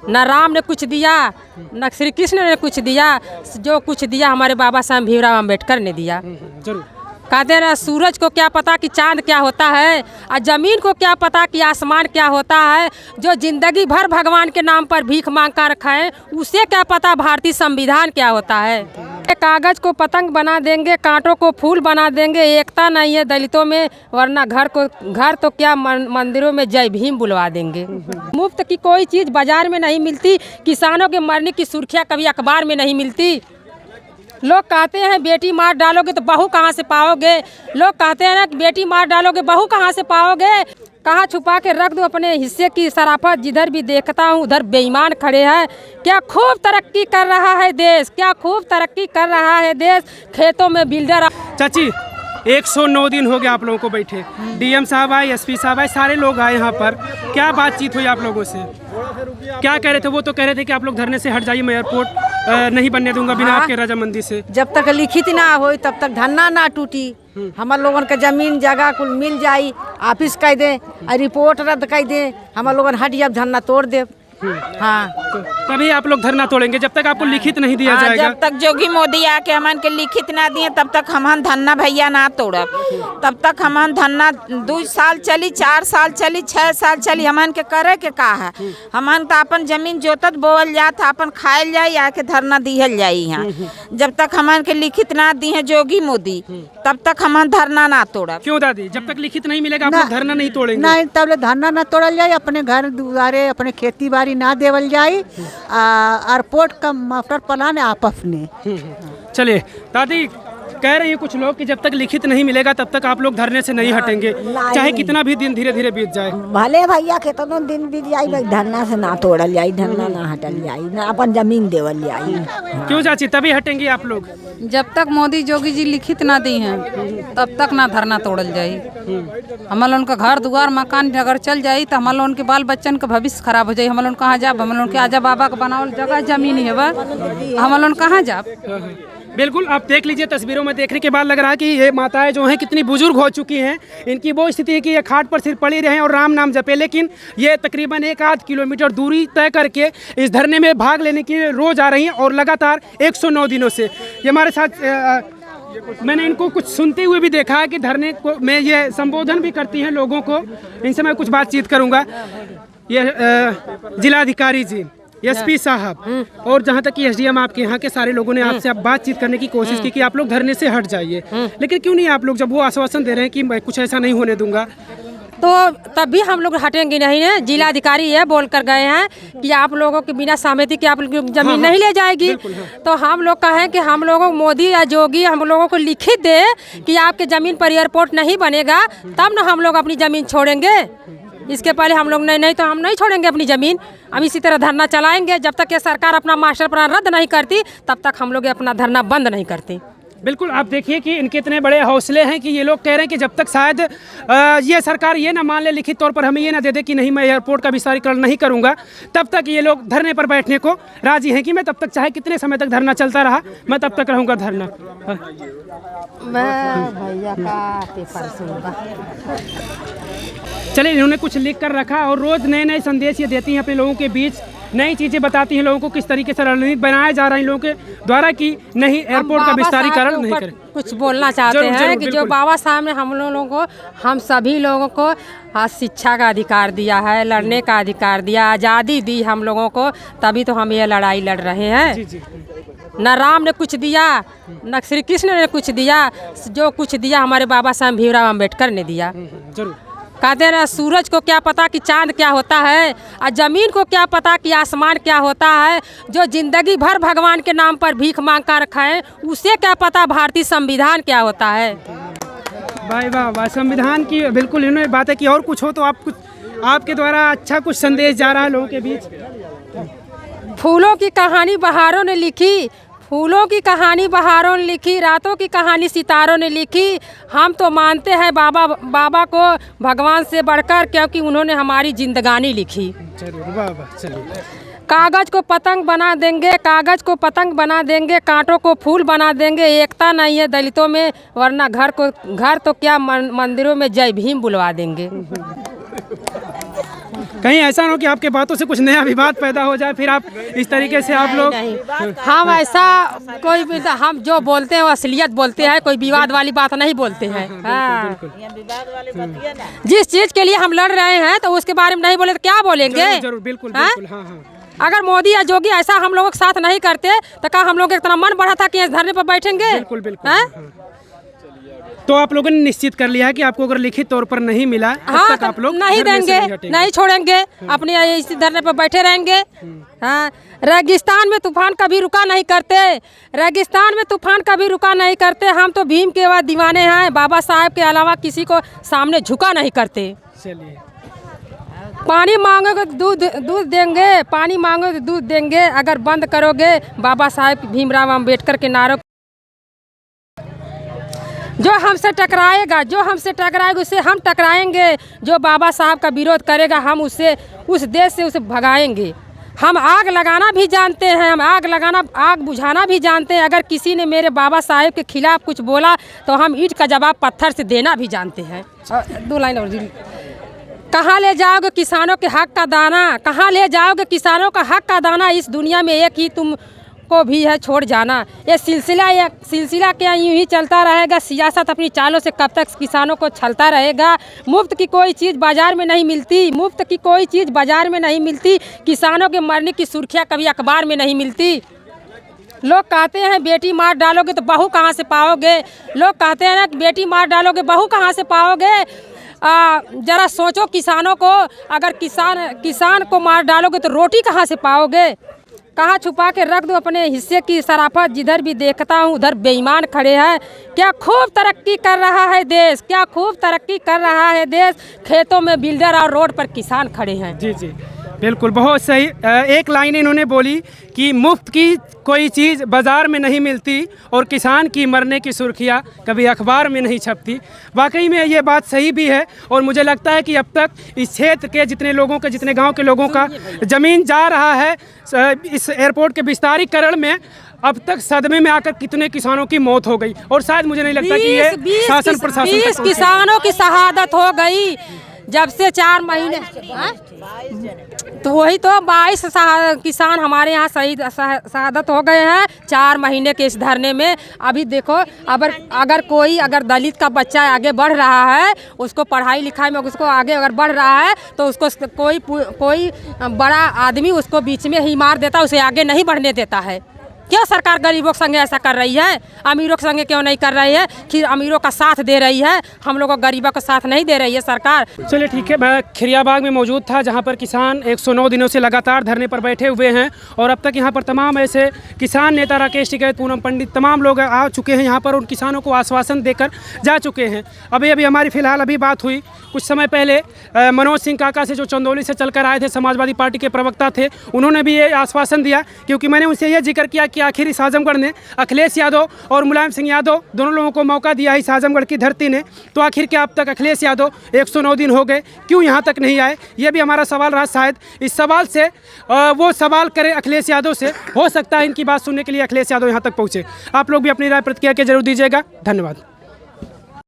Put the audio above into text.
न राम ने कुछ दिया, न श्री कृष्ण ने कुछ दिया, जो कुछ दिया हमारे बाबा साहब भीमराव अम्बेडकर ने दिया। जरूर। कहते हैं ना, सूरज को क्या पता कि चांद क्या होता है, और ज़मीन को क्या पता कि आसमान क्या होता है। जो जिंदगी भर भगवान के नाम पर भीख मांग कर खाएं, उसे क्या पता भारतीय संविधान क्या होता है। कागज़ को पतंग बना देंगे, कांटों को फूल बना देंगे, एकता नहीं है दलितों में, वरना घर तो क्या मंदिरों में जय भीम बुलवा देंगे। मुफ्त की कोई चीज़ बाजार में नहीं मिलती, किसानों के मरने की सुर्खियाँ कभी अखबार में नहीं मिलती। लोग कहते हैं बेटी मार डालोगे तो बहू कहाँ से पाओगे। लोग कहते हैं ना कि बेटी मार डालोगे बहू कहाँ से पाओगे। कहाँ छुपा के रख दो अपने हिस्से की शराफत, जिधर भी देखता हूँ उधर बेईमान खड़े हैं। क्या खूब तरक्की कर रहा है देश, क्या खूब तरक्की कर रहा है देश। खेतों में बिल्डर। चाची 109 दिन हो गए आप लोगों को बैठे, डीएम साहब आए, एसपी साहब आए, सारे लोग आए यहाँ पर। क्या बातचीत हुई आप लोगों से? क्या कह रहे थे? वो तो कह रहे थे कि आप लोग धरने से हट जाइए, मैं एयरपोर्ट नहीं बनने दूंगा बिना आपके रजामंदी से। जब तक लिखित ना हो तब तक धरना ना टूटी। हमार लोगन के जमीन जगह कुल मिल जाई, ऑफिस कह दे, रिपोर्ट रद्द कर दे, हमार लोगन हट जब धरना तोड़ दे। हाँ, तभी आप लोग धरना तोड़ेंगे जब तक आपको लिखित नहीं दिया जाएगा। जब तक जोगी मोदी आके हमन के लिखित ना दिए तब तक हमन धरना भैया ना तोड़ब। तब तक हमन धरना 2 साल चली, 4 साल चली, 6 साल चली, हमन के करे के का है। हमन तो अपन जमीन जोतत बोवल जात, अपन खायल जाई, आके धरना दिहल जाई यहाँ। जब तक हमन के लिखित ना दी है जोगी मोदी तब तक हमन धरना ना तोड़ब। क्यों दादी? जब तक लिखित नहीं मिलेगा आप लोग धरना नहीं तोड़ेंगे? नहीं, तब धरना ना तोड़ल जाए, अपने घर दुआरे अपने खेती बाड़ी ना देवल जाए, एयरपोर्ट का मास्टर प्लान आप अपने। चलिए दादी, कह रही है कुछ लोग कि जब तक लिखित नहीं मिलेगा तब तक आप लोग धरने से नहीं हटेंगे, चाहे कितना भी दिन धीरे धीरे बीत जाए। भले भैया कितना दिन बीत जाए, धरना से ना तोड़ल जाए, धरना ना हटल जाए, ना अपन जमीन देवल जाए। क्यों चाची? तभी हटेंगे आप लोग। जब तक मोदी जोगी जी लिखित ना दी हैं तब तक ना धरना तोड़ल जाई। हमारे उनका घर दुआर मकान अगर चल जाई तो हमारे उनके बाल बच्चन का भविष्य खराब हो जाये। हमारे कहाँ जाब? हमारे उनके आजा बाबा का बनावल जगह जमीन है वह, हमारे कहाँ जाब? बिल्कुल, आप देख लीजिए तस्वीरों में देखने के बाद लग रहा है कि ये माताएं जो हैं कितनी बुजुर्ग हो चुकी हैं। इनकी वो स्थिति है कि ये खाट पर सिर पड़ी रहें और राम नाम जपे, लेकिन ये तकरीबन 1-8 किलोमीटर दूरी तय करके इस धरने में भाग लेने के लिए रोज आ रही हैं और लगातार 109 दिनों से ये हमारे साथ। मैंने इनको कुछ सुनते हुए भी देखा है कि धरने को में ये संबोधन भी करती हैं लोगों को। इनसे मैं कुछ बातचीत करूँगा। ये जिलाधिकारी जी, एसपी साहब और जहाँ तक कि एसडीएम आपके यहाँ के सारे लोगों ने आपसे बातचीत करने की कोशिश की कि आप लोग धरने से हट जाइए, लेकिन क्यों नहीं आप लोग, जब वो आश्वासन दे रहे हैं कि मैं कुछ ऐसा नहीं होने दूंगा, तो तब भी हम लोग हटेंगे नहीं है। जिलाधिकारी ये बोल कर गए हैं कि आप लोगों के बिना सहमति के आप लोग जमीन नहीं ले जाएगी। तो हम लोग कहें कि हम लोगों को मोदी या जोगी हम लोगों को लिखित दे कि आपके ज़मीन पर एयरपोर्ट नहीं बनेगा, तब ना हम लोग अपनी ज़मीन छोड़ेंगे। इसके पहले हम लोग नहीं तो हम नहीं छोड़ेंगे अपनी ज़मीन। हम इसी तरह धरना चलाएंगे जब तक ये सरकार अपना मास्टर प्लान रद्द नहीं करती, तब तक हम लोग अपना धरना बंद नहीं करते। बिल्कुल, आप देखिए कि इनके इतने बड़े हौसले हैं कि ये लोग कह रहे हैं कि जब तक शायद ये सरकार ये ना मान ले लिखित तौर पर, हमें ये ना दे दे कि नहीं मैं एयरपोर्ट का विस्तारीकरण नहीं करूंगा, तब तक ये लोग धरने पर बैठने को राजी हैं कि मैं तब तक चाहे कितने समय तक धरना चलता रहा, मैं तब तक रहूँगा धरना। भैया का पेपर सुनूंगा। चलिए, इन्होंने कुछ लिख कर रखा और रोज़ नए नए संदेश ये देती हैं अपने लोगों के बीच, नई चीज़ें बताती हैं लोगों को किस तरीके से रणनीति बनाया जा रहा है इन लोगों के द्वारा कि नहीं एयरपोर्ट का विस्तारीकरण नहीं करें। कुछ बोलना चाहते हैं कि जो बाबा साहब ने हम लोगों को, हम सभी लोगों को शिक्षा का अधिकार दिया है, लड़ने का अधिकार दिया, आज़ादी दी हम लोगों को, तभी तो हम ये लड़ाई लड़ रहे हैं। न राम ने कुछ दिया, न श्री कृष्ण ने कुछ दिया, जो कुछ दिया हमारे बाबा साहब भीमराव अम्बेडकर ने दिया। जरूर। कहते हैं ना, सूरज को क्या पता कि चांद क्या होता है, और ज़मीन को क्या पता कि आसमान क्या होता है। जो जिंदगी भर भगवान के नाम पर भीख मांग कर खाएं, उसे क्या पता भारतीय संविधान क्या होता है। वाह वाह वाह, संविधान की बिल्कुल इन्होंने बातें की। और कुछ हो तो आप कुछ, आपके द्वारा अच्छा कुछ संदेश जा रहा है लोगों के बीच। फूलों की कहानी बहारों ने लिखी, फूलों की कहानी बहारों ने लिखी, रातों की कहानी सितारों ने लिखी। हम तो मानते हैं बाबा को भगवान से बढ़कर, क्योंकि उन्होंने हमारी जिंदगानी लिखी। वाह वाह, चलिए। कागज़ को पतंग बना देंगे, कागज़ को पतंग बना देंगे, कांटों को फूल बना देंगे, एकता नहीं है दलितों में, वरना घर तो क्या मंदिरों में जय भीम बुलवा देंगे। कहीं ऐसा ना हो कि आपके बातों से कुछ नया विवाद पैदा हो जाए, फिर आप इस तरीके से आप लोग हम ऐसा कोई भी हम जो बोलते हैं वो असलियत बोलते हैं, कोई विवाद वाली बात नहीं बोलते हैं। हाँ। जिस चीज के लिए हम लड़ रहे हैं तो उसके बारे में नहीं बोले तो क्या बोलेंगे? जरूर बिल्कुल हाँ? बिल्कुल हाँ हाँ। अगर मोदी या जोगी ऐसा हम लोगों के साथ नहीं करते तो क्या हम लोग इतना मन बढ़ा था कि इस धरने पर बैठेंगे? बिल्कुल बिल्कुल हाँ? हाँ। तो आप लोगों ने निश्चित कर लिया है कि आपको अगर लिखित तौर पर नहीं मिला तब हाँ, तक आप लोग नहीं धरने से देंगे, हटेंगे। नहीं छोड़ेंगे, अपने इसी धरने पर बैठे रहेंगे। हाँ, रेगिस्तान में तूफान कभी रुका नहीं करते, रेगिस्तान में तूफान कभी रुका नहीं करते। हम तो भीम के बाद दीवाने हैं, बाबा साहब के अलावा किसी को सामने झुका नहीं करते। चलिए, पानी मांगोगे तो दूध देंगे, पानी मांगोगे तो दूध देंगे। अगर बंद करोगे बाबा साहब भीमराव अम्बेडकर के नारों, जो हमसे टकराएगा उससे हम टकराएंगे। जो बाबा साहब का विरोध करेगा हम उससे, उस देश से उसे भगाएंगे। हम आग लगाना भी जानते हैं, हम आग बुझाना भी जानते हैं। अगर किसी ने मेरे बाबा साहब के खिलाफ कुछ बोला तो हम ईंट का जवाब पत्थर से देना भी जानते हैं। 2 लाइन और कहाँ ले जाओगे किसानों के हक का दाना, कहाँ ले जाओगे किसानों का हक का दाना? इस दुनिया में एक ही तुम को भी है छोड़ जाना। ये सिलसिला क्या यूं ही चलता रहेगा? सियासत अपनी चालों से कब तक किसानों को छलता रहेगा? मुफ्त की कोई चीज़ बाजार में नहीं मिलती, मुफ्त की कोई चीज़ बाजार में नहीं मिलती। किसानों के मरने की सुर्खियाँ कभी अखबार में नहीं मिलती। लोग कहते हैं बेटी मार डालोगे तो बहू कहाँ से पाओगे? लोग कहते हैं ना बेटी मार डालोगे बहू कहाँ से पाओगे? जरा सोचो किसानों को, अगर किसान को मार डालोगे तो रोटी कहाँ से पाओगे? कहाँ छुपा के रख दो अपने हिस्से की शराफत? जिधर भी देखता हूँ उधर बेईमान खड़े हैं। क्या खूब तरक्की कर रहा है देश, क्या खूब तरक्की कर रहा है देश। खेतों में बिल्डर और रोड पर किसान खड़े हैं। जी जी बिल्कुल, बहुत सही। एक लाइन इन्होंने बोली कि मुफ्त की कोई चीज़ बाज़ार में नहीं मिलती और किसान की मरने की सुर्खियाँ कभी अखबार में नहीं छपती। वाकई में ये बात सही भी है और मुझे लगता है कि अब तक इस क्षेत्र के जितने गांव के लोगों का ज़मीन जा रहा है इस एयरपोर्ट के विस्तारीकरण में, अब तक सदमे में आकर कितने किसानों की मौत हो गई और शायद मुझे नहीं लगता कि ये शासन प्रशासन 20 किसानों की शहादत हो गई जब से 4 महीने। तो वही तो 22 किसान हमारे यहाँ शहादत हो गए हैं 4 महीने के इस धरने में। अभी देखो अगर दलित का बच्चा आगे बढ़ रहा है, उसको पढ़ाई लिखाई में उसको आगे अगर बढ़ रहा है तो उसको कोई बड़ा आदमी उसको बीच में ही मार देता, उसे आगे नहीं बढ़ने देता है। क्यों सरकार गरीबों के संगे ऐसा कर रही है? अमीरों के संगे क्यों नहीं कर रही है? कि अमीरों का साथ दे रही है, हम लोगों को गरीबों का साथ नहीं दे रही है सरकार। चलिए ठीक है, मैं खिरियाबाग में मौजूद था जहां पर किसान 109 दिनों से लगातार धरने पर बैठे हुए हैं और अब तक यहां पर तमाम ऐसे किसान नेता राकेश टिकैत, पूनम पंडित, तमाम लोग आ चुके हैं यहां पर उन किसानों को आश्वासन देकर जा चुके हैं। अभी हमारी फ़िलहाल अभी बात हुई कुछ समय पहले मनोज सिंह काका से, जो चंदौली से चलकर आए थे, समाजवादी पार्टी के प्रवक्ता थे। उन्होंने भी ये आश्वासन दिया, क्योंकि मैंने उनसे यह जिक्र किया कि आखिर इस आजमगढ़ ने अखिलेश यादव और मुलायम सिंह यादव दोनों लोगों को मौका दिया इस आजमगढ़ की धरती ने, तो आखिर क्या अब तक अखिलेश यादव 109 दिन हो गए क्यों यहाँ तक नहीं आए? ये भी हमारा सवाल रहा। शायद इस सवाल से वो सवाल करें अखिलेश यादव से, हो सकता है इनकी बात सुनने के लिए अखिलेश यादव यहाँ तक पहुँचे। आप लोग भी अपनी राय प्रतिक्रिया के जरूर दीजिएगा। धन्यवाद।